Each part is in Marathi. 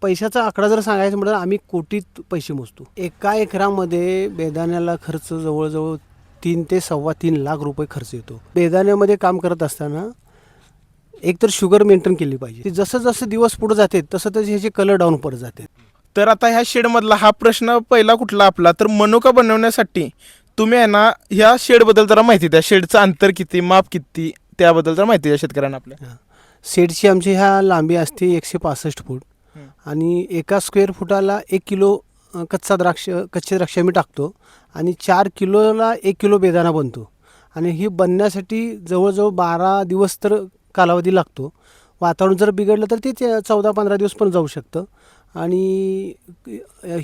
पैशाचा आकडा जर सांगायचं म्हटलं आम्ही कोटीत पैसे मोजतो. एका एकरामध्ये बेदाण्याला खर्च जवळजवळ 3 ते 3.25 लाख रुपये खर्च येतो. बेदाण्यामध्ये काम करत असताना एकतर शुगर मेंटेन केली पाहिजे. जसं जसं दिवस पुढे जाते तसं तसे ह्याचे कलर डाऊन पडत जाते. तर आता ह्या शेडमधला हा प्रश्न पहिला कुठला आपला, तर मनुका बनवण्यासाठी तुम्ही आहे ना ह्या शेडबद्दल जरा माहिती द्या. शेडचं अंतर किती, माप किती, त्याबद्दल जरा माहिती द्या शेतकऱ्यांना आपल्या. शेडची आमची ह्या लांबी असते 165 फूट आणि एका स्क्वेअर फुटाला 1 किलो कच्चे द्राक्ष मी टाकतो आणि 4 किलोला 1 किलो बेदाणा बनतो आणि ही बनण्यासाठी जवळजवळ 12 दिवस तर कालावधी लागतो. वातावरण जर बिघडलं तर ते 14-15 दिवस पण जाऊ शकतं. आणि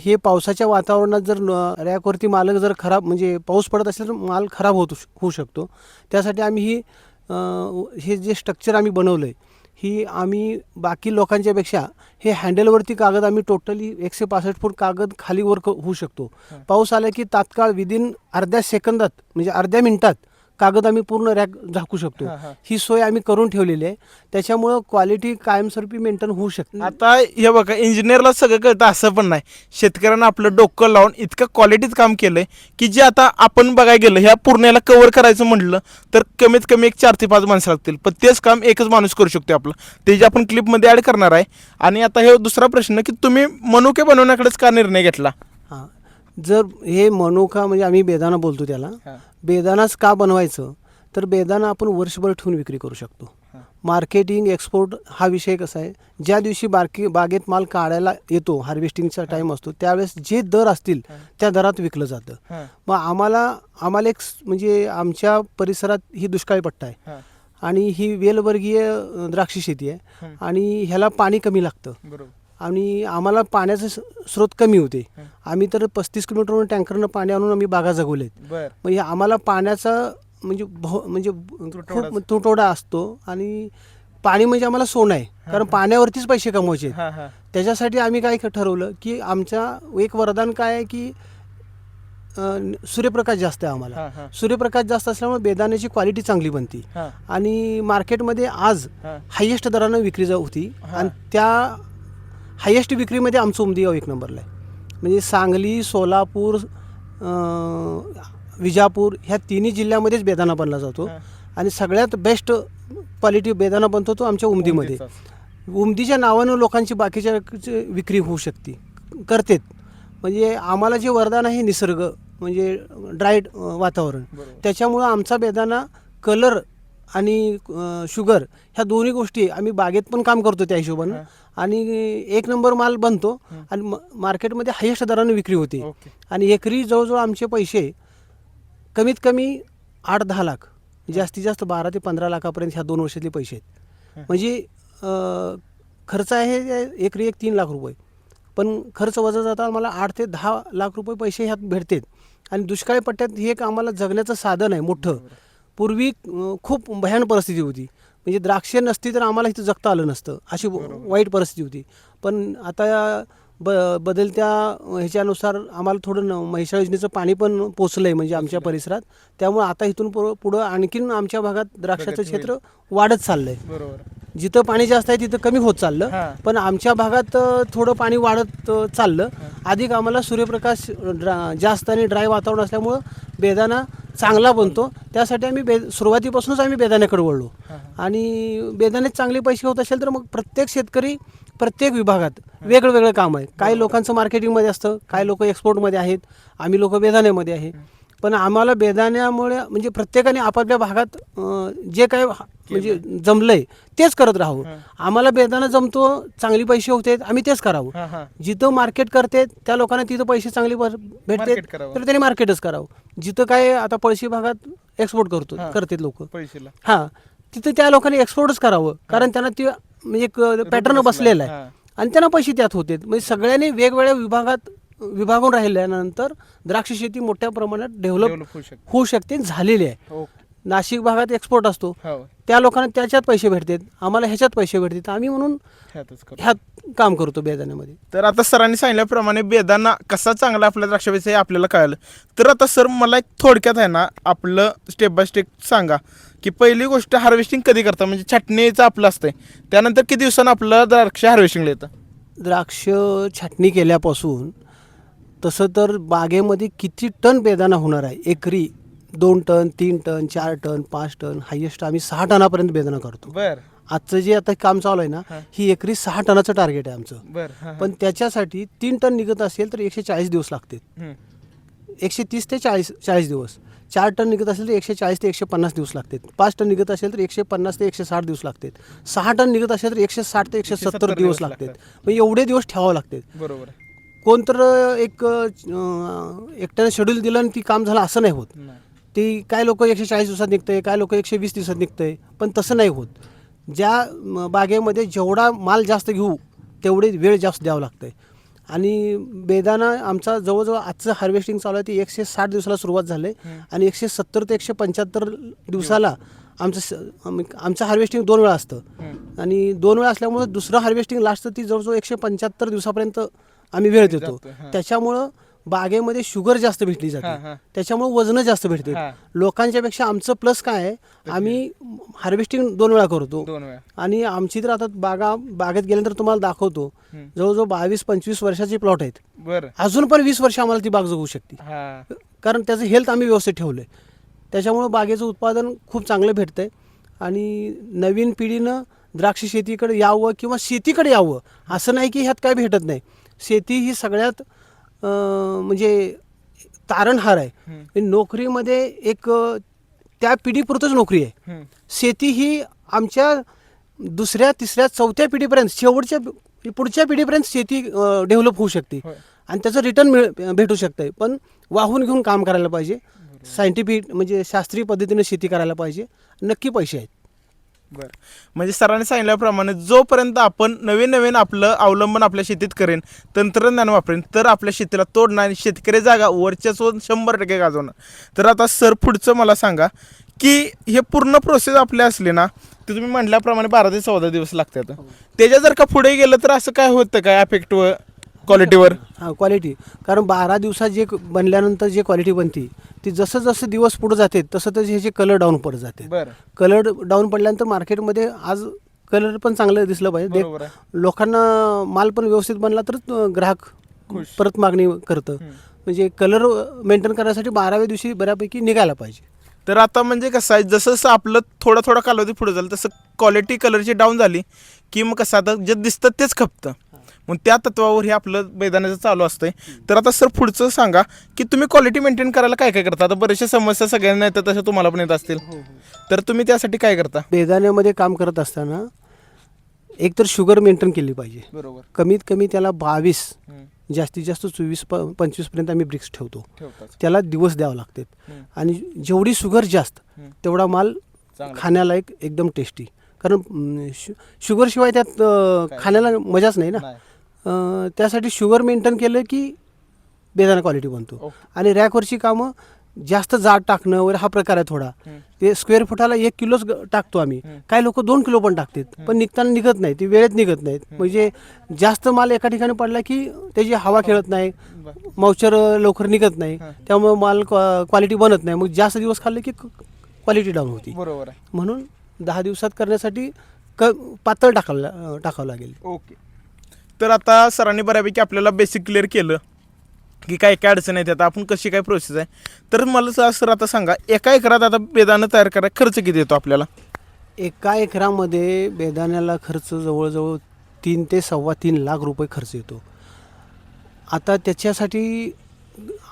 हे पावसाच्या वातावरणात जर रॅकवरती माल जर खराब म्हणजे पाऊस पडत असेल तर माल खराब होऊ शकतो. त्यासाठी आम्ही हे जे स्ट्रक्चर आम्ही बनवलं आहे ही आम्ही बाकी लोकांच्यापेक्षा हे हँडलवरती कागद आम्ही टोटली 165 फूट कागद खाली वर होऊ शकतो. पाऊस आला की तात्काळ विदिन अर्ध्या सेकंदात म्हणजे अर्ध्या मिनिटात कागद आम्ही पूर्ण रॅक झाकू शकतो. ही सोय आम्ही करून ठेवलेली आहे. त्याच्यामुळं क्वालिटी कायमस्वरूपी मेंटेन होऊ शकते. आता हे बघा, इंजिनियरला सगळं कळतं असं पण नाही. शेतकऱ्यांना आपलं डोकं लावून इतकं क्वालिटीत काम केलंय की जे आता आपण बघायला गेलं ह्या पूर्ण याला कव्हर करायचं म्हटलं तर कमीत कमी 4 ते 5 माणसं लागतील, पण तेच काम एकच माणूस करू शकतो आपलं. ते जे आपण क्लिपमध्ये ॲड करणार आहे. आणि आता हे दुसरा प्रश्न की तुम्ही मनुके बनवण्याकडेच का निर्णय घेतला? हां, जर हे मनुका म्हणजे आम्ही बेदाणा बोलतो त्याला, बेदाणाच का बनवायचं तर बेदाणा आपण वर्षभर ठेवून विक्री करू शकतो. मार्केटिंग एक्सपोर्ट हा विषय कसा आहे, ज्या दिवशी बागेत माल काढायला येतो हार्वेस्टिंगचा टाईम असतो त्यावेळेस जे दर असतील त्या दरात विकलं जातं. मग आम्हाला एक म्हणजे आमच्या परिसरात ही दुष्काळी पट्टा आहे आणि ही वेलवर्गीय द्राक्ष शेती आहे आणि ह्याला पाणी कमी लागतं आणि आम्हाला पाण्याचे स्रोत कमी होते. आम्ही तर 35 किलोमीटरवरून टँकरनं पाणी आणून आम्ही बागा जगवलेत. म्हणजे आम्हाला पाण्याचा म्हणजे खूप तुटवडा असतो आणि पाणी म्हणजे आम्हाला सोनं आहे, कारण पाण्यावरतीच पैसे कमवायचे. त्याच्यासाठी आम्ही काय ठरवलं की आमचा एक वरदान काय आहे की सूर्यप्रकाश जास्त आहे आम्हाला. सूर्यप्रकाश जास्त असल्यामुळे बेदाण्याची क्वालिटी चांगली बनती आणि मार्केटमध्ये आज हायेस्ट दरानं विक्री होती आणि त्या हायेस्ट विक्रीमध्ये आमचं उमदी 1 नंबरला आहे. म्हणजे सांगली, सोलापूर, विजापूर ह्या तिन्ही जिल्ह्यामध्येच बेदाणा बनला जातो आणि सगळ्यात बेस्ट क्वालिटी बेदाणा बनतो तो आमच्या उमदीमध्ये. उमदीच्या नावानं लोकांची बाकीच्या विक्री होऊ शकते करतेत. म्हणजे आम्हाला जे वरदान आहे निसर्ग म्हणजे ड्राय वातावरण, त्याच्यामुळं आमचा बेदाणा कलर आणि शुगर ह्या दोन्ही गोष्टी आम्ही बागेत पण काम करतो त्या हिशोबानं आणि 1 नंबर माल बनतो आणि मार्केटमध्ये हायेस्ट दराने विक्री होते. आणि एकरी जवळजवळ आमचे पैसे कमीत कमी 8-10 लाख, जास्तीत जास्त 12 ते 15 लाखापर्यंत ह्या 2 वर्षातले पैसे आहेत. म्हणजे खर्च आहे एकरी 3 लाख रुपये, पण खर्च वजा जाता आम्हाला 8 ते 10 लाख रुपये पैसे ह्यात भेटतात. आणि दुष्काळी पट्ट्यात हे एक आम्हाला जगण्याचं साधन आहे मोठं. पूर्वी खूप भयान परिस्थिती होती, म्हणजे द्राक्षे नसती तर आम्हाला इथं जगता आलं नसतं, अशी वाईट परिस्थिती होती. पण आता बदलत्या ह्याच्यानुसार आम्हाला थोडं म्हैसाळ योजनेचं पाणी पण पोचलं आहे म्हणजे आमच्या परिसरात. त्यामुळे आता इथून पुढं आणखीन आमच्या भागात द्राक्षाचं क्षेत्र वाढत चाललं आहे. जिथं पाणी जास्त आहे तिथं कमी होत चाललं, पण आमच्या भागात थोडं पाणी वाढत चाललं. अधिक आम्हाला सूर्यप्रकाश जास्त आणि ड्राय वातावरण असल्यामुळं बेदाणा चांगला बनतो. त्यासाठी आम्ही सुरुवातीपासूनच आम्ही बेदाण्याकडे वळलो आणि बेदाण्यात चांगले पैसे होत असेल तर मग प्रत्येक शेतकरी प्रत्येक विभागात वेगळं काम आहे. काही लोकांचं मार्केटिंगमध्ये असतं, काही लोक एक्सपोर्टमध्ये आहेत, आम्ही लोक बेदाण्यामध्ये आहे. पण आम्हाला बेदाण्यामुळे म्हणजे प्रत्येकाने आपापल्या भागात जे काय म्हणजे जमलंय तेच करत राहावं. आम्हाला बेदाणा जमतो, चांगले पैसे होते, आम्ही तेच करावं. जिथं मार्केट करते त्या लोकांना तिथं पैसे चांगले भेटते तर त्यांनी मार्केटच करावं. जिथं काय आता पळशी भागात एक्सपोर्ट करतात लोक, हां तिथं त्या लोकांनी एक्सपोर्टच करावं, कारण त्यांना ते म्हणजे एक पॅटर्न बसलेला आहे आणि त्यांना पैसे त्यात होते. म्हणजे सगळ्यांनी वेगवेगळ्या विभागून राहिल्यानंतर द्राक्ष शेती मोठ्या प्रमाणात डेव्हलप होऊ शकते, झालेली आहे. नाशिक भागात एक्सपोर्ट असतो, त्या लोकांना त्याच्यात पैसे भेटतात, आम्हाला ह्याच्यात पैसे भेटतात. आम्ही म्हणून ह्यात काम करतो बेदाण्यामध्ये. तर आता सरांनी सांगितल्याप्रमाणे बेदाणा कसा चांगला आपल्या द्राक्षाविषयी आपल्याला कळलं. तर आता सर मला एक थोडक्यात आहे ना आपलं स्टेप बाय स्टेप सांगा की पहिली गोष्ट हार्वेस्टिंग कधी करता, म्हणजे छाटणीचं आपलं असतंय, त्यानंतर किती दिवसानं आपलं द्राक्ष हार्वेस्टिंगला येतं? द्राक्ष छाटणी केल्यापासून तसं तर बागेमध्ये किती टन बेदाणा होणार आहे, एकरी 2 ton 3 ton 4 ton 5 ton, highest आम्ही 6 टनापर्यंत बेदाणा करतो. बर आजचं जे आता काम चालू आहे ना, ही एकरी 6 टनाचं टार्गेट आहे आमचं. बर पण त्याच्यासाठी 3 टन निघत असेल तर 140 दिवस लागतात. 130 ते 40 दिवस. 4 टन निघत असेल तर 140 ते 150 दिवस लागतात. 5 टन निघत असेल तर 150 ते 160 दिवस लागतात. 6 टन निघत असेल तर 160 ते 170 दिवस लागतात. मग एवढे दिवस ठेवावं लागतात. बरोबर कोणतर एकट्याने शेड्यूल दिलं आणि ती काम झालं असं नाही होत. ती काय लोक 140 दिवसात निघतंय, काय लोक 120 दिवसात निघतंय, पण तसं नाही होत. ज्या बागेमध्ये जेवढा माल जास्त घेऊ तेवढे वेळ जास्त द्यावं लागतंय. आणि बेदाणा आमचा जवळजवळ आजचं हार्वेस्टिंग चालू आहे ती 160 दिवसाला सुरुवात झाली आणि 170 ते 175 दिवसाला आमचं हार्वेस्टिंग 2 वेळा असतं. आणि 2 वेळा असल्यामुळं दुसरं हार्वेस्टिंग लास्ट ती जवळजवळ 175 दिवसापर्यंत आम्ही वेळ देतो. त्याच्यामुळं बागेमध्ये शुगर जास्त भेटली जाते, त्याच्यामुळे वजन जास्त भेटते लोकांच्या पेक्षा. आमचं प्लस काय आहे, आम्ही हार्वेस्टिंग 2 वेळा करतो. आणि आमची तर आता बागेत गेल्यानंतर तुम्हाला दाखवतो, जवळजवळ 22-25 वर्षाची प्लॉट आहेत. अजून पण 20 वर्ष आम्हाला ती बाग जगू शकते, कारण त्याचं हेल्थ आम्ही व्यवस्थित ठेवलंय. त्याच्यामुळे बागेचं उत्पादन खूप चांगलं भेटतंय. आणि नवीन पिढीनं द्राक्ष शेतीकडे यावं किंवा शेतीकडे यावं, असं नाही की ह्यात काय भेटत नाही. शेती ही सगळ्यात म्हणजे तारणहार आहे. नोकरीमध्ये एक त्या पिढीपुरतच नोकरी आहे. शेती ही आमच्या 2ऱ्या 3ऱ्या 4थ्या पिढीपर्यंत, शेवटच्या पुढच्या पिढीपर्यंत शेती डेव्हलप होऊ शकते आणि त्याचं रिटर्न भेटू शकतं. पण वाहून घेऊन काम करायला पाहिजे, सायंटिफिक म्हणजे शास्त्रीय पद्धतीने शेती करायला पाहिजे, नक्की पैसे आहेत. बरं, म्हणजे सरांनी सांगितल्याप्रमाणे जोपर्यंत आपण नवीन आपलं अवलंबन आपल्या शेतीत करेन, तंत्रज्ञान वापरेन, तर आपल्या शेतीला तोड नाही, शेतकरी जागा वर्चस्व 100% गाजवणार. तर आता सर पुढचं मला सांगा की हे पूर्ण प्रोसेस आपले असले ना, ते तुम्ही म्हटल्याप्रमाणे 12 ते 14 दिवस लागतात. त्याच्या जर का पुढे गेलं तर असं काय होतं काय अफेक्ट क्वालिटीवर? क्वालिटी, कारण 12 दिवसात जे बनल्यानंतर जे क्वालिटी बनते ती जसं जसं दिवस पुढे जाते तसं तसं ह्याचे कलर डाऊन पडत जाते. कलर डाऊन पडल्यानंतर मार्केटमध्ये आज कलर पण चांगलं दिसलं पाहिजे, लोकांना माल पण व्यवस्थित बनला तर ग्राहक परत मागणी करतं. म्हणजे कलर मेंटेन करण्यासाठी 12व्या दिवशी बऱ्यापैकी निघायला पाहिजे. तर आता म्हणजे कसं आहे, जसं जसं आपलं थोडा कालावधी पुढे झालं तसं क्वालिटी कलरची डाऊन झाली की मग कसं आता जे दिसतं तेच खपतं. मग त्या तत्वावर हे आपलं बेदाण्याचं चालू असतंय. तर आता सर पुढचं सांगा की तुम्ही क्वालिटी मेंटेन करायला काय काय करता? आता बऱ्याचशा समस्या सगळ्यांना येतात, तशा तुम्हाला पण येत असतील, तर तुम्ही त्यासाठी काय करता? बेदाण्यामध्ये काम करत असताना एक तर शुगर मेंटेन केली पाहिजे. बरोबर. कमीत कमी त्याला 22 जास्तीत जास्त 24-25 पर्यंत आम्ही ब्रिक्स ठेवतो. त्याला दिवस द्यावं लागतात. आणि जेवढी शुगर जास्त तेवढा माल खाण्याला एकदम टेस्टी. कारण शुगर शिवाय त्यात खाण्याला मजाच नाही ना. त्यासाठी शुगर मेंटेन केलं की बेदाणा क्वालिटी बनतो. आणि रॅकवरची कामं जास्त जाड टाकणं वगैरे हा प्रकार आहे थोडा. ते स्क्वेअर फुटाला 1 किलोच टाकतो आम्ही, काही लोक 2 किलो पण टाकतात, पण निघताना निघत नाही, ती वेळेत निघत नाहीत. म्हणजे जास्त माल एका ठिकाणी पडला की त्याची हवा खेळत नाही, मॉइश्चर लवकर निघत नाही, त्यामुळे माल क्वालिटी बनत नाही. मग जास्त दिवस खाल्ले की क्वालिटी डाऊन होती. बरोबर आहे. म्हणून 10 दिवसात करण्यासाठी पातळ टाकावं लागेल. ओके. तर आता सरांनी बऱ्यापैकी आपल्याला बेसिक क्लिअर केलं की काय काय अडचण येते, आता आपण कशी काय प्रोसेस आहे. तर मला सर आता सांगा, एका एकरात आता बेदाणा तयार करायला खर्च किती येतो आपल्याला? एका एकरामध्ये बेदाण्याला खर्च जवळजवळ 3 ते 3.25 लाख रुपये खर्च येतो. आता त्याच्यासाठी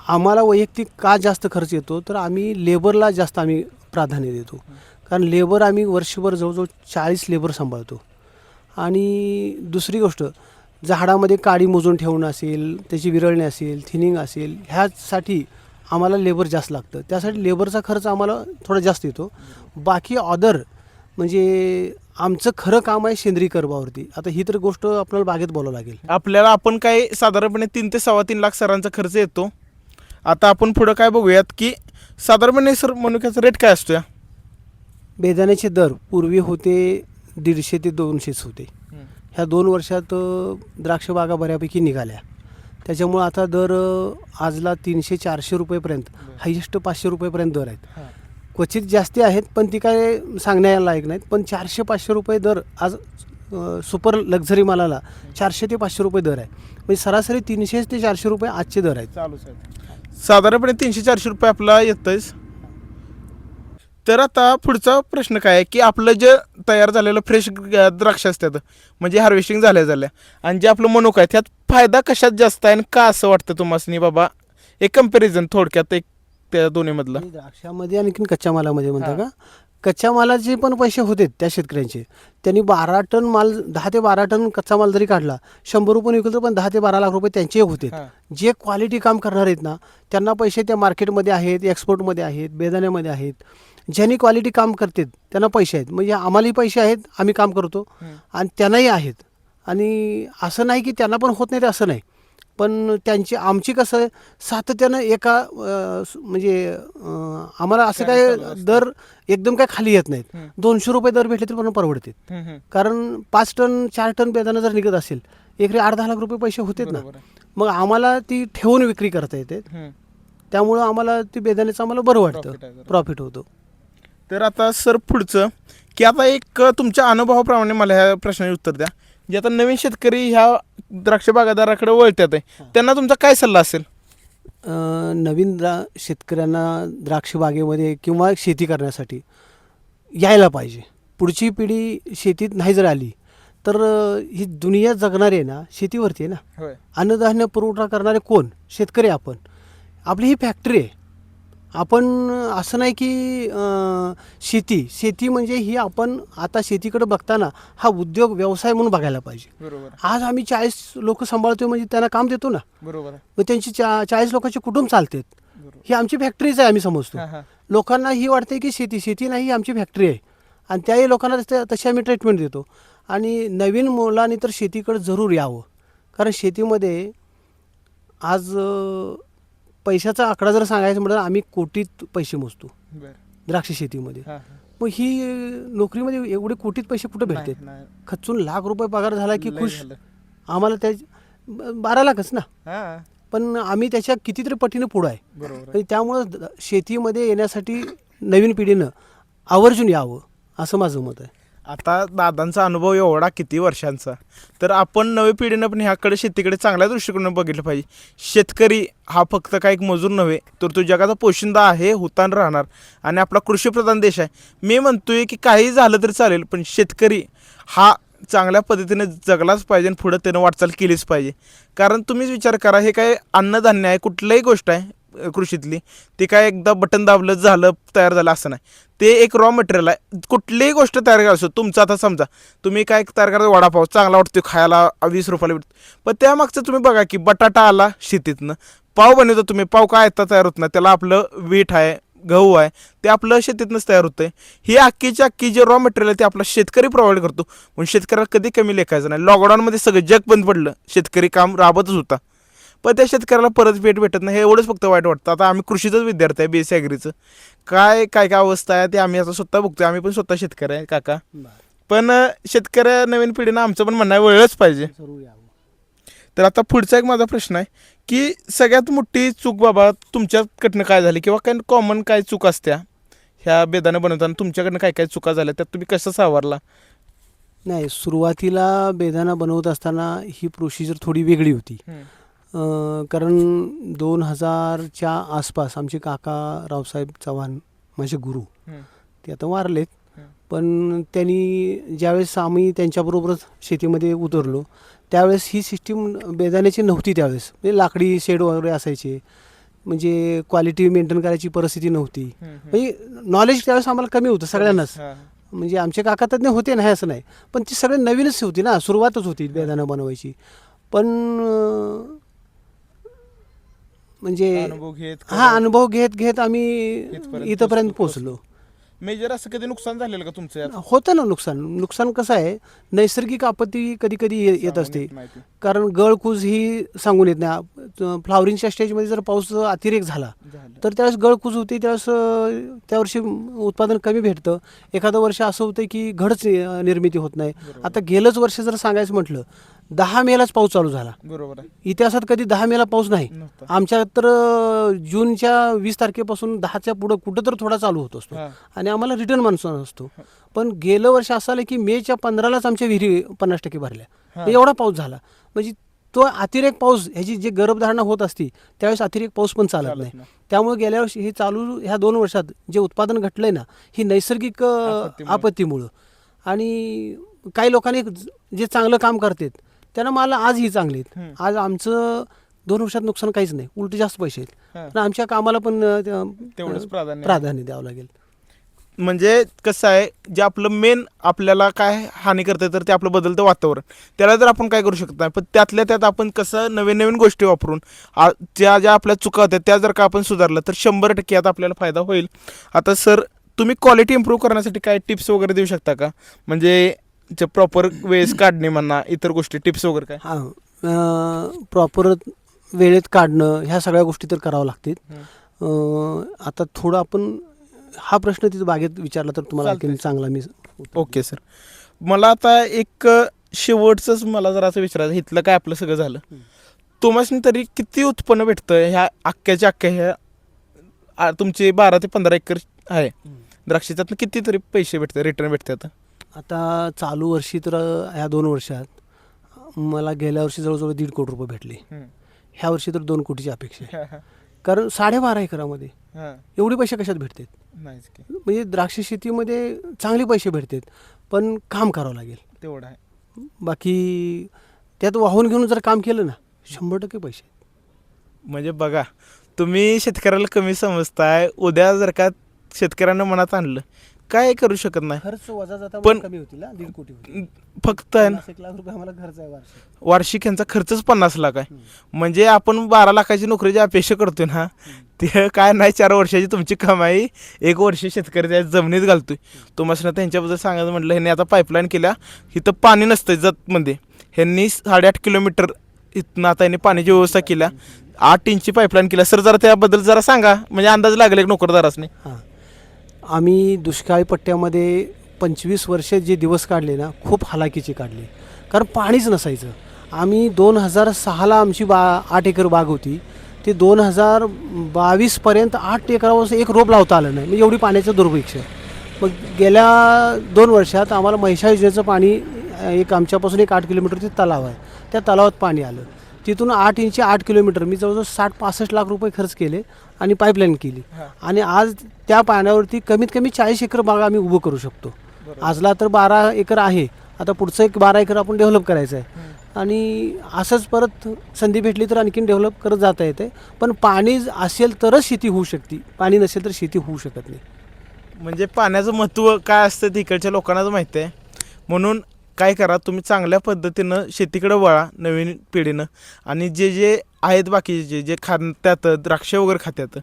आम्हाला वैयक्तिक का जास्त खर्च येतो, तर आम्ही लेबरला जास्त प्राधान्य देतो. कारण लेबर आम्ही वर्षभर जवळजवळ 40 लेबर सांभाळतो. आणि दुसरी गोष्ट, झाडामध्ये काडी मोजून ठेवणं असेल, त्याची विरळणे असेल, थिनिंग असेल, ह्यासाठी आम्हाला लेबर जास्त लागतं. त्यासाठी लेबरचा खर्च आम्हाला थोडा जास्त येतो. बाकी ऑदर म्हणजे आमचं खरं काम आहे सेंद्रिय कर्बावरती. आता ही तर गोष्ट आपल्याला बागेत बोलावं लागेल. आपल्याला आपण काय साधारणपणे 3 ते 3.25 लाख सरांचा खर्च येतो. आता आपण पुढं काय बघूयात की साधारणपणे सर मनुक्याचा रेट काय असतो? बेदाण्याचे दर पूर्वी होते 150 ते 200 होते. ह्या 2 वर्षात द्राक्ष बागा बऱ्यापैकी निघाल्या, त्याच्यामुळं आता दर आजला 300-400 रुपयेपर्यंत, हायेस्ट 500 रुपयेपर्यंत दर आहेत. क्वचित जास्ती आहेत पण ती काय सांगण्यालायक नाहीत, पण 400-500 रुपये दर आज सुपर लक्झरी मालाला 400 ते 500 रुपये दर आहे. म्हणजे सरासरी 300 ते 400 रुपये आजचे दर आहेत. चालूच आहे साधारणपणे 300-400 रुपये आपला येतंच. तर आता पुढचा प्रश्न काय आहे की आपलं जे तयार झालेलं फ्रेश द्राक्ष असतात म्हणजे हार्वेस्टिंग झाल्या आणि जे आपलं मनुका आहे त्यात फायदा कशात जास्त आहे आणि का असं वाटतं तुम्हाला बाबा एक कंपॅरिझन थोडक्यात एक त्या दोन्हीमधलं. आणि द्राक्षामध्ये आणखीन कच्च्या मालामध्ये म्हणता हां. का, कच्च्या मालाचे पण पैसे होते त्या शेतकऱ्यांचे. त्यांनी 12 टन माल 10 ते 12 टन कच्चा माल जरी काढला 100 रुपये विकलं तर पण 10 ते 12 लाख रुपये त्यांचे होते. हां. जे क्वालिटी काम करणार आहेत ना त्यांना पैसे त्या मार्केटमध्ये आहेत, एक्सपोर्टमध्ये आहेत, बेदाण्यामध्ये आहेत. ज्यांनी क्वालिटी काम करतात त्यांना पैसे आहेत. म्हणजे आम्हालाही पैसे आहेत, आम्ही काम करतो आणि त्यांनाही आहेत. आणि असं नाही की त्यांना पण होत नाही ते असं नाही, पण त्यांची आमची कसं आहे सातत्यानं एका आम्हाला असं काय दर एकदम काय खाली येत नाहीत. 200 रुपये दर भेटले तर पण परवडते. कारण 5 टन 4 टन बेदाणा जर निघत असेल एकरी 8-10 लाख रुपये पैसे होतेत ना. मग आम्हाला ती ठेवून विक्री करता येते. त्यामुळं आम्हाला ती बेदाण्याचं आम्हाला बरं वाटतं, प्रॉफिट होतो. तर आता सर पुढचं की आता एक तुमच्या अनुभवाप्रमाणे मला ह्या प्रश्नाचे उत्तर द्या. जे आता नवीन शेतकरी ह्या द्राक्ष बागायतदाराकडे वळतात आहे त्यांना तुमचा काय सल्ला असेल? नवीन शेतकऱ्यांना द्राक्ष बागेमध्ये किंवा शेती करण्यासाठी यायला पाहिजे. पुढची पिढी शेतीत नाही जर आली तर ही दुनिया जगणारी आहे ना शेतीवरती आहे ना. अन्नधान्य पुरवठा करणारे कोण? शेतकरी. आपण आपली ही फॅक्टरी आहे. आपण असं नाही की शेती म्हणजे ही आपण आता शेतीकडे बघताना हा उद्योग व्यवसाय म्हणून बघायला पाहिजे. बरोबर. आज आम्ही 40 लोक सांभाळतोय म्हणजे त्यांना काम देतो ना. बरोबर. मग त्यांची 40 लोकांचे कुटुंब चालतात. ही आमची फॅक्टरीच आहे आम्ही समजतो. लोकांना ही वाटते की शेती नाही, ही आमची फॅक्टरी आहे आणि त्याही लोकांना तशी आम्ही ट्रीटमेंट देतो. आणि नवीन मुलांनी तर शेतीकडे जरूर यावं. कारण शेतीमध्ये आज पैशाचा आकडा जर सांगायचं म्हटलं आम्ही कोटीत पैसे मोजतो द्राक्ष शेतीमध्ये. मग ही नोकरीमध्ये एवढे कोटीत पैसे कुठे भेटतात? खचून लाख रुपये पगार झाला की खुश. आम्हाला त्या 12 लाखच ना, पण आम्ही त्याच्या कितीतरी पटीनं पुढं आहे. त्यामुळं शेतीमध्ये येण्यासाठी नवीन पिढीनं आवर्जून यावं असं माझं मत आहे. आता दादांचा अनुभव एवढा किती वर्षांचा, तर आपण नवी पिढीनं पण ह्याकडे शेतीकडे चांगल्या दृष्टिकोनाने बघितलं पाहिजे. शेतकरी हा फक्त काही एक मजूर नव्हे तर तो जगाचा पोशिंदा आहे, हुतान राहणार आणि आपला कृषीप्रधान देश आहे. मी म्हणतोय की काही झालं तरी चालेल पण शेतकरी हा चांगल्या पद्धतीने जगलाच पाहिजे आणि पुढं त्यानं वाटचाल केलीच पाहिजे. कारण तुम्हीच विचार करा, हे काय अन्नधान्य आहे, कुठलीही गोष्ट आहे कृषीतली ती काय एकदा बटन दाबलं झालं तयार झालं असं नाही. ते एक रॉ मटेरियल आहे. कुठलीही गोष्ट तयार करायचं तुमचं, आता समजा तुम्ही काय तयार करायचं वडापाव चांगला वाटतो खायला 20 रुपयाला भेटतो, पण त्यामागचं तुम्ही बघा की बटाटा आला शेतीतनं, पाव बनवतो तुम्ही, पाव काय आता तयार होत नाही, त्याला आपलं वीट आहे, गहू आहे, ते आपलं शेतीतनंच तयार होतंय. ही अख्खीच्या अख्खी जे रॉ मटेरियल आहे ते आपला शेतकरी प्रोव्हाइड करतो. पण शेतकऱ्याला कधी कमी लेखायचं नाही. लॉकडाऊनमध्ये सगळं जग बंद पडलं, शेतकरी काम राबतच होता, पण त्या शेतकऱ्याला परत भेटत नाही. हे एवढंच फक्त वाईट वाटतं. आता आम्ही कृषीचंच विद्यार्थी आहे, BSc ॲग्रीचं. काय अवस्था आहे ते आम्ही आता स्वतः बघतोय. आम्ही पण स्वतः शेतकरी आहे काका. पण शेतकऱ्या नवीन पिढीनं आमचं पण म्हणणं वळलंच पाहिजे. तर आता पुढचा एक माझा प्रश्न आहे की सगळ्यात मोठी चूक बाबा तुमच्याकडनं काय झाली किंवा काय कॉमन काय चूक असत्या ह्या बेदाणा बनवताना तुमच्याकडनं काय चुका झाल्या त्यात तुम्ही कसं सावरला? नाही, सुरुवातीला बेदाणा बनवत असताना ही प्रोसिजर थोडी वेगळी होती. कारण 2000च्या आसपास आमचे काका रावसाहेब चव्हाण माझे गुरु ते आता वारलेत, पण त्यांनी ज्यावेळेस आम्ही त्यांच्याबरोबरच शेतीमध्ये उतरलो त्यावेळेस ही सिस्टीम बेदाण्याची नव्हती. त्यावेळेस म्हणजे लाकडी शेड वगैरे असायचे, म्हणजे क्वालिटी मेंटेन करायची परिस्थिती नव्हती. म्हणजे नॉलेज त्यावेळेस आम्हाला कमी होतं सगळ्यांनाच. म्हणजे आमचे काका तज्ञ होते नाही असं नाही, पण ती सगळे नवीनच होती ना, सुरुवातच होती बेदाणा बनवायची. पण म्हणजे अनुभव घेत आम्ही इथंपर्यंत पोहोचलो. मेजर असं कधी नुकसान झालेलं का तुमचं? होतं ना नुकसान कसं आहे, नैसर्गिक आपत्ती कधी कधी येत असते. कारण गळकूज ही सांगून येत नाही. फ्लावरिंगच्या स्टेजमध्ये जर पाऊस अतिरेक झाला तर त्यावेळेस गळकूज होते, त्यावेळेस त्या वर्षी उत्पादन कमी भेटतं. एखादं वर्ष असं होतं की घडच निर्मिती होत नाही. आता गेलंच वर्ष जर सांगायचं म्हटलं 10 मेलाच पाऊस चालू झाला. बरोबर आहे. इतिहासात कधी 10 मेला पाऊस नाही. नव्हता. आमच्या तर जूनच्या 20 तारखेपासून 10च्या पुढं कुठं तर थोडा चालू होत असतो हा. आणि आम्हाला रिटर्न मान्सून असतो. पण गेलं वर्ष असं आलं की मेच्या 15लाच आमच्या विहिरी 50% भरल्या. हा. एवढा पाऊस झाला. म्हणजे तो अतिरेक पाऊस, ह्याची जी गर्भधारणा होत असती त्यावेळेस अतिरेक पाऊस पण चालत नाही. त्यामुळे गेल्या वर्षी हे चालू ह्या 2 वर्षात जे उत्पादन घटलंय ना, ही नैसर्गिक आपत्तीमुळं. आणि काही लोकांनी जे चांगलं काम करतात त्यांना मला आजही चांगले आहेत. आज आमचं 2 वर्षात नुकसान काहीच नाही, उलट जास्त पैसे आहेत. पण आमच्या कामाला पण तेवढंच प्राधान्य द्यावं लागेल. म्हणजे कसं आहे, जे आपलं मेन आपल्याला काय हानी करतं तर ते आपलं बदलतं वातावरण, त्याला जर आपण काय करू शकत नाही. पण त्यातल्या त्यात आपण कसं नवीन नवीन गोष्टी वापरून ज्या ज्या आपल्या चुका होत्या त्या जर का आपण सुधारलं तर 100% यात आपल्याला फायदा होईल. आता सर, तुम्ही क्वालिटी इम्प्रूव्ह करण्यासाठी काय टिप्स वगैरे देऊ शकता का? म्हणजे प्रॉपर वेळेस काढणे म्हणा, इतर गोष्टी टिप्स वगैरे काय? हां, प्रॉपर वेळेत काढणं ह्या सगळ्या गोष्टी तर करावं लागतील. आता थोडं आपण हा प्रश्न तिथं बागेत विचारला तर तुम्हाला आणखी चांगला मी ओके सर. मला आता एक शेवटचंच मला जरा असं विचारायचं, इथलं काय आपलं सगळं झालं, तुम्हाला तरी किती उत्पन्न भेटतं ह्या अख्ख्या ह्या तुमचे 12 ते 15 एकर आहे द्राक्षाच्यातनं, किती तरी पैसे भेटतात, रिटर्न भेटतात? आता चालू वर्षी तर ह्या 2 वर्षात मला गेल्या वर्षी जवळजवळ 1.5 कोटी रुपये भेटले. ह्या वर्षी तर 2 कोटीची अपेक्षा आहे. कारण 12.5 एकरामध्ये एवढे पैसे कशात भेटतात? म्हणजे द्राक्ष शेतीमध्ये चांगले पैसे भेटतात, पण काम करावं लागेल तेवढं आहे. बाकी त्यात वाहून घेऊन जर काम केलं ना 100% पैसे. म्हणजे बघा, तुम्ही शेतकऱ्याला कमी समजताय. उद्या जर का शेतकऱ्यांना मनात आणलं, काय करू शकत नाही. खर्च वजा जाता पण कमी होतील ना, 1.5 कोटी होतील. फक्त 1 लाख रुपये आम्हाला खर्च आहे वार्षिक. वार्षिक यांचा खर्चच 50 लाख आहे. म्हणजे आपण 12 लाखाची नोकरीची अपेक्षा करतोय ना, ते काय नाही. 4 वर्षाची तुमची कमाई 1 वर्ष शेतकरी त्या जमिनीत घालतोय. तुम्हाला त्यांच्याबद्दल सांगायचं म्हटलं, ह्यांनी आता पाईपलाईन केल्या, इथं पाणी नसतं जतमध्ये, ह्यांनी 8.5 किलोमीटर इथनं आता यांनी पाण्याची व्यवस्था केल्या, 8 इंची पाईपलाईन केल्या. सर जरा त्याबद्दल जरा सांगा, म्हणजे अंदाज लागेल एक नोकरदारासने. हां, आम्ही दुष्काळी पट्ट्यामध्ये 25 वर्ष जे दिवस काढले ना, खूप हालाकीचे काढले, कारण पाणीच नसायचं. आम्ही 2006ला आमची 8 एकर बाग होती, ते 2022पर्यंत 8 एकरावर एक रोप लावता आलं नाही. म्हणजे एवढी पाण्याचं दुर्भिक्ष. मग गेल्या 2 वर्षात आम्हाला म्हैसा योजनेचं पाणी आमच्यापासून 8 किलोमीटर ते तलाव आहे, त्या तलावात पाणी आलं. तिथून 8 इंची 8 किलोमीटर मी जवळजवळ 60-65 लाख रुपये खर्च केले आणि पाईपलाईन केली. आणि आज त्या पाण्यावरती कमीत कमी 40 एकर बागा आम्ही उभं करू शकतो. आजला तर 12 एकर आहे, आता पुढचं एक 12 एकर आपण डेव्हलप करायचं आहे. आणि असंच परत संधी भेटली तर आणखीन डेव्हलप करत जाता येते. पण पाणी असेल तरच शेती होऊ शकते, पाणी नसेल तर शेती होऊ शकत नाही. म्हणजे पाण्याचं महत्त्व काय असतं तिकडच्या लोकांनाच माहिती आहे. म्हणून काय करा, तुम्ही चांगल्या पद्धतीनं शेतीकडे वळा नवीन पिढीनं. आणि जे जे आहेत बाकीचे जे खात्यात, द्राक्ष वगैरे खात्यात,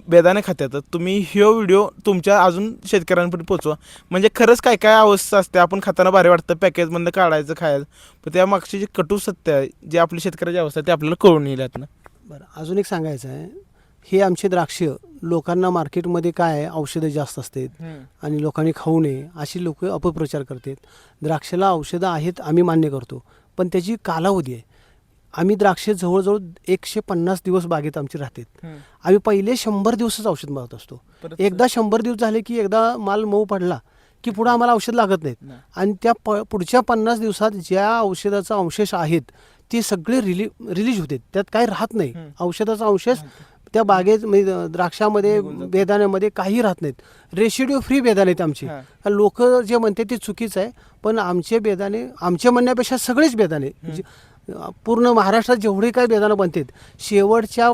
बेदाणे खात्यात, तुम्ही ह्यो व्हिडिओ तुमच्या अजून शेतकऱ्यांपर्यंत पोचवा. म्हणजे खरंच काय काय अवस्था असते, आपण खाताना भारी वाटतं, पॅकेजमधनं काढायचं खायचं, पण त्या मागची जी कटू सत्य आहे, जे आपली शेतकऱ्याची अवस्था आहे ते आपल्याला कळून येईल यातनं. बरं, अजून एक सांगायचं आहे, हे आमचे द्राक्ष लोकांना मार्केटमध्ये काय आहे, औषधं जास्त असतात आणि लोकांनी खाऊ नये अशी लोक अपप्रचार करतात. द्राक्षाला औषधं आहेत आम्ही मान्य करतो, पण त्याची कालावधी आहे. आम्ही द्राक्षे जवळजवळ 150 दिवस बागेत आमची राहतात. आम्ही पहिले 100 दिवसच औषध मारत असतो. एकदा 100 दिवस झाले की एकदा माल मऊ पडला की पुढं आम्हाला औषध लागत नाहीत. आणि त्या पुढच्या 50 दिवसात ज्या औषधाचा अंशेष आहेत ते सगळे रिलीज होते, त्यात काही राहत नाही. औषधाचा अंशेष त्या बागेत म्हणजे द्राक्षामध्ये, बेदाण्यामध्ये काही राहत नाहीत. रेसिड्यू फ्री बेदाणे आहेत आमचे. लोक जे म्हणते ते चुकीचं आहे, पण आमचे बेदाणे, आमच्या म्हणण्यापेक्षा सगळेच बेदाणे, पूर्ण महाराष्ट्रात जेवढे काही बेदाणं बनतात, शेवटच्या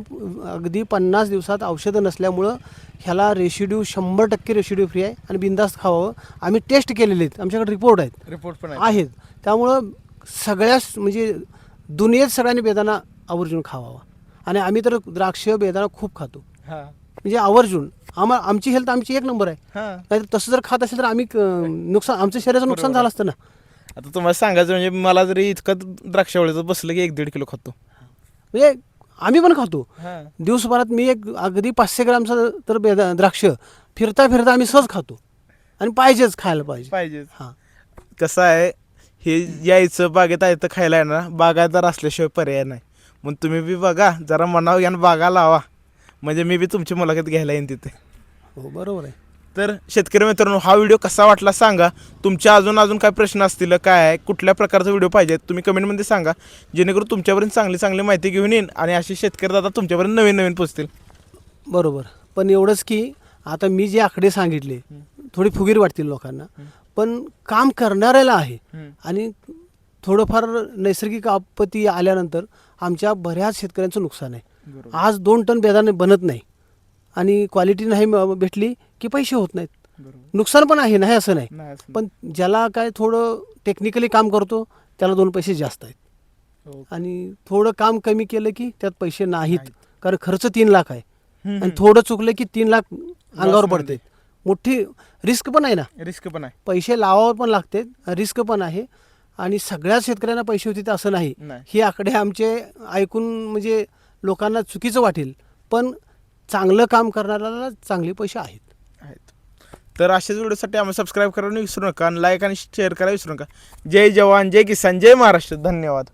अगदी 50 दिवसात औषधं नसल्यामुळं ह्याला रेसिड्यू 100% रेसिड्यू फ्री आहे आणि बिंदास्त खावावं. आम्ही टेस्ट केलेले आहेत, आमच्याकडे रिपोर्ट पण आहेत. त्यामुळं सगळ्याच म्हणजे दुनियेत सगळ्यांनी बेदाणा आवर्जून खावावा. आणि आम्ही तर द्राक्ष बेदाणा खूप खातो, म्हणजे आवर्जून. आमची हेल्थ आमची 1 नंबर आहे. नाहीतर तसं जर खात असेल तर आम्ही नुकसान, आमच्या शरीराचं नुकसान झालं असतं ना. आता तुम्हाला सांगायचं म्हणजे मला जरी इतकं द्राक्षावळीचं बसलं की 1-1.5 किलो खातो. म्हणजे आम्ही पण खातो. हां. दिवसभरात मी एक अगदी 500 ग्रामचं तर द्राक्ष फिरता फिरता आम्ही सहज खातो आणि पाहिजेच, खायला पाहिजे. पाहिजे. हां कसं आहे, हे यायचं बागेत आहे खायला आहे ना, बागायतदार असल्याशिवाय पर्याय नाही. मग तुम्ही बी बघा, जरा मनावर घ्या आणि बागा लावा, म्हणजे मी बी तुमची मुलाखत घ्यायला येईन तिथे. हो बरोबर आहे. तर शेतकरी मित्रांनो, हा व्हिडिओ कसा वाटला सांगा. तुमच्या अजून काय प्रश्न असतील, काय आहे, कुठल्या प्रकारचा व्हिडिओ पाहिजे तुम्ही कमेंटमध्ये सांगा, जेणेकरून तुमच्यापर्यंत चांगली माहिती घेऊन येईन आणि असे शेतकरी दादा तुमच्यापर्यंत नवीन पोचतील. बरोबर. पण एवढंच की आता मी जे आकडे सांगितले थोडी फुगीर वाटतील लोकांना, पण काम करणाऱ्याला आहे. आणि थोडंफार नैसर्गिक आपत्ती आल्यानंतर आमच्या बऱ्याच शेतकऱ्यांचं नुकसान आहे. आज 2 टन बेदाणे बनत नाही आणि क्वालिटी नाही भेटली की पैसे होत नाहीत. नुकसान पण आहे, नाही असं नाही. पण ज्याला काय थोडं टेक्निकली काम करतो त्याला 2 पैसे जास्त आहेत, आणि थोडं काम कमी केलं की त्यात पैसे नाहीत. कारण खर्च 3 लाख आहे आणि थोडं चुकलं की 3 लाख अंगावर पडते. मोठी रिस्क पण आहे ना, रिस्क पण आहे, पैसे लावावं पण लागते, रिस्क पण आहे. आणि सगळ्याच शेतकऱ्यांना पैसे होते असं नाही. हे आकडे आमचे ऐकून म्हणजे लोकांना चुकीचं वाटेल, पण चांगलं काम करणाऱ्याला चांगले पैसे आहेत. तर अशाच व्हिडिओसाठी आम्हाला सबस्क्राईब करायला विसरू नका आणि लाईक आणि शेअर करायला विसरू नका. जय जवान, जय किसान, जय महाराष्ट्र. धन्यवाद.